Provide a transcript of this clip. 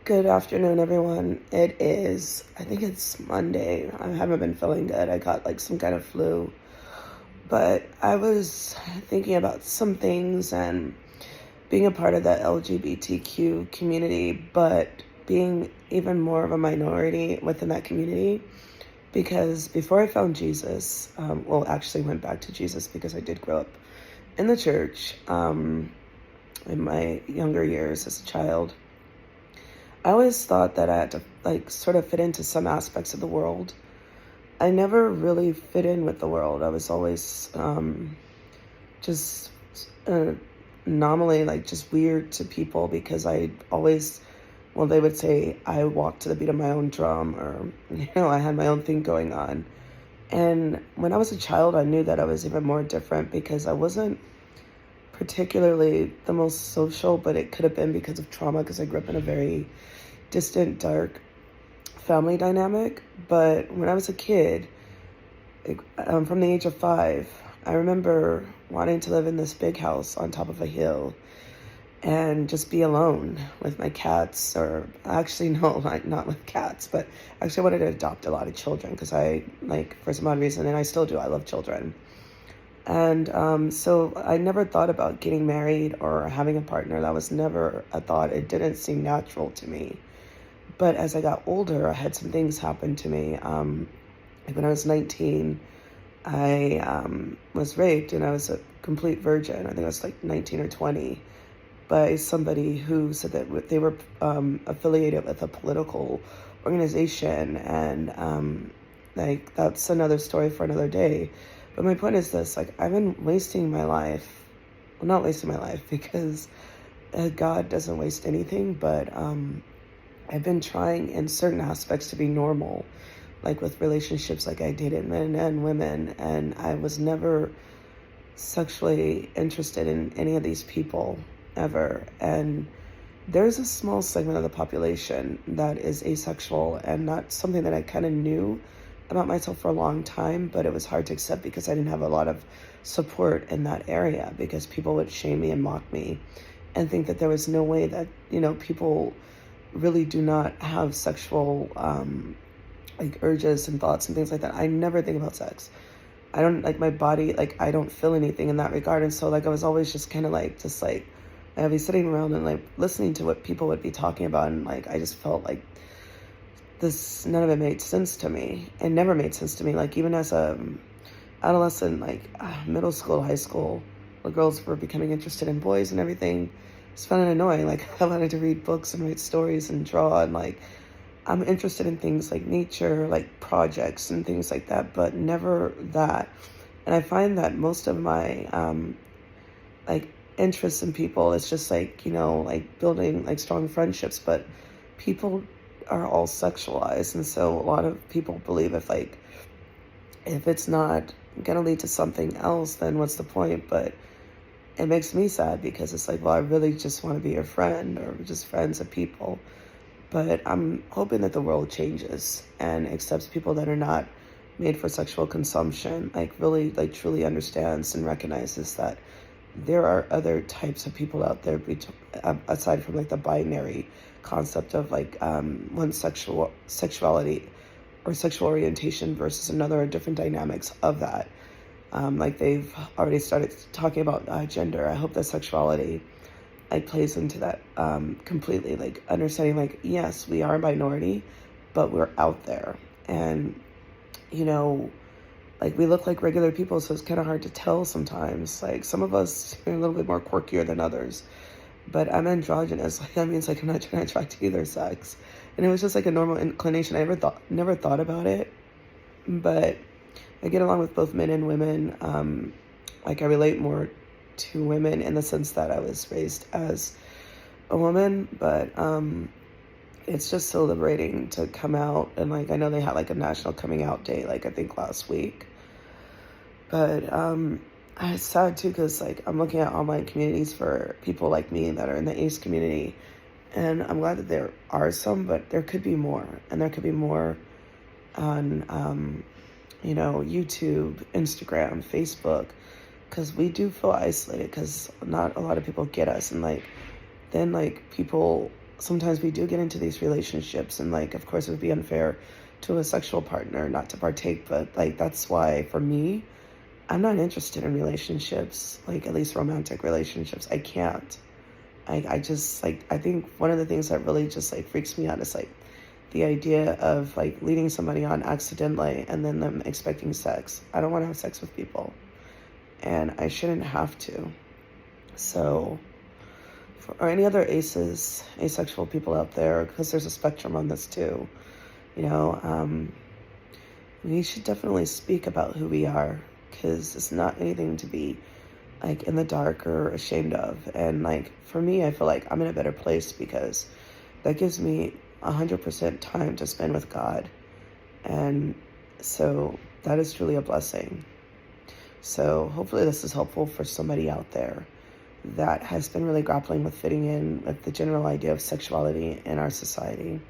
Good afternoon, everyone. I think it's Monday. I haven't been feeling good. I got like some kind of flu. But I was thinking about some things and being a part of the LGBTQ community, but being even more of a minority within that community. Because before I found Jesus, actually went back to Jesus because I did grow up in the church in my younger years as a child. I always thought that I had to like sort of fit into some aspects of the world. I never really fit in with the world. I was always just an anomaly, like just weird to people because I always, well, they would say I walked to the beat of my own drum or, I had my own thing going on. And when I was a child, I knew that I was even more different because I wasn't particularly the most social, but it could have been because of trauma because I grew up in a very distant, dark family dynamic. But when I was a kid, from the age of 5, I remember wanting to live in this big house on top of a hill and just be alone with my cats, or actually, no, like not with cats, but actually I wanted to adopt a lot of children because for some odd reason, and I still do, I love children. And so I never thought about getting married or having a partner. That was never a thought. It didn't seem natural to me. But as I got older, I had some things happen to me. Like when I was 19, I was raped, and I was a complete virgin. I think I was like 19 or 20, by somebody who said that they were affiliated with a political organization. And that's another story for another day. But my point is this, like, I've been wasting my life. Well, not wasting my life because God doesn't waste anything, but I've been trying in certain aspects to be normal, like with relationships, like I dated men and women, and I was never sexually interested in any of these people ever. And there's a small segment of the population that is asexual, and that's something that I kind of knew about myself for a long time, but it was hard to accept because I didn't have a lot of support in that area because people would shame me and mock me and think that there was no way that, people really do not have sexual like urges and thoughts and things like that. I never think about sex. I don't like my body, like I don't feel anything in that regard. And so like I was always just kind of like I'd be sitting around and like listening to what people would be talking about, and like I just felt like none of it made sense to me. It never made sense to me. Like even as a adolescent, like middle school, high school, where girls were becoming interested in boys and everything, it's fun and annoying. Like I wanted to read books and write stories and draw, and like I'm interested in things like nature, like projects and things like that, but never that. And I find that most of my like interests in people is just like, like building like strong friendships, but people are all sexualized. And so a lot of people believe if it's not gonna lead to something else, then what's the point? But it makes me sad because it's like, well, I really just want to be your friend or just friends of people. But I'm hoping that the world changes and accepts people that are not made for sexual consumption, like really like truly understands and recognizes that there are other types of people out there aside from like the binary concept of like one sexuality or sexual orientation versus another, or different dynamics of that. Like they've already started talking about gender. I hope that sexuality like plays into that completely, like understanding like, yes, we are a minority, but we're out there. And like we look like regular people, so it's kind of hard to tell sometimes. Like some of us are a little bit more quirkier than others, but I'm androgynous. Like that means like I'm not trying to attract either sex. And it was just like a normal inclination. I never thought about it, but I get along with both men and women. Like I relate more to women in the sense that I was raised as a woman, but it's just so liberating to come out. And like I know they had like a national coming out day, like I think last week. But it's sad too because like I'm looking at online communities for people like me that are in the ace community, and I'm glad that there are some, but there could be more, and there could be more on YouTube, Instagram, Facebook, because we do feel isolated because not a lot of people get us. And like then like people sometimes we do get into these relationships, and like, of course, it would be unfair to a sexual partner not to partake, but like, that's why for me, I'm not interested in relationships, like at least romantic relationships. I can't. I just like, I think one of the things that really just like freaks me out is like the idea of like leading somebody on accidentally and then them expecting sex. I don't want to have sex with people, and I shouldn't have to. So, or any other asexual people out there, because there's a spectrum on this too, you know, we should definitely speak about who we are, because it's not anything to be like in the dark or ashamed of. And like for me, I feel like I'm in a better place because that gives me 100% time to spend with God. And so that is truly a blessing. So hopefully this is helpful for somebody out there that has been really grappling with fitting in with the general idea of sexuality in our society.